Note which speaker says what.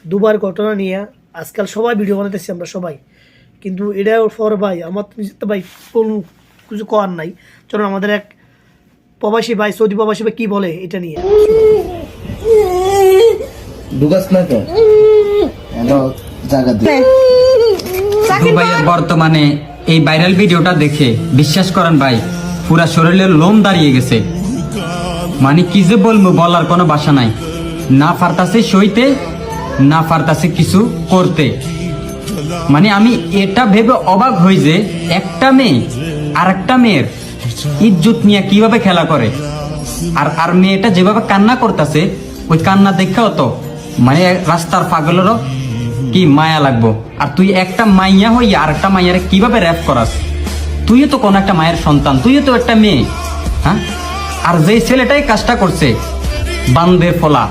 Speaker 1: দুবার ঘটনা নিয়ে আজকাল সবাই ভিডিও বানাইতেছি আমরা সবাই, কিন্তু এটা ফর ভাই আমার তো নিজের তো ভাই কোনো কিছু করার নাই। চলুন আমাদের এক প্রবাসী ভাই, সৌদি প্রবাসী ভাই কি বলে এটা নিয়ে।
Speaker 2: দুগাস না তো এটা জায়গা দিয়ে
Speaker 3: দুবাইয়ের বর্তমানে এই ভাইরাল ভিডিওটা দেখে বিশ্বাস করেন ভাই, পুরা শরীরের লোম দাঁড়িয়ে গেছে। মানে কি যে বলবো, বলার কোনো ভাষা নাই। না পারতাছে সইতে, না পারতাছে কিছু করতে। মানে আমি এটা ভেবে অবাক হই যে একটা মেয়ে আর একটা মেয়ের ইজ্জত নিয়ে কিভাবে খেলা করে। আর মেয়েটা যেভাবে কান্না করতেছে, ওই কান্না দেখাও তো মানে রাস্তার পাগলেরও কি মায়া লাগবো। আর তুই একটা মাইয়া হইয়া আর একটা মাইয়ারে কিভাবে র্যাপ করাস? তুইও তো কোন একটা মায়ের সন্তান, তুইও তো একটা মেয়ে। হ্যাঁ, আর যে ছেলেটাই কাজটা করছে বান্ধে ফোলা,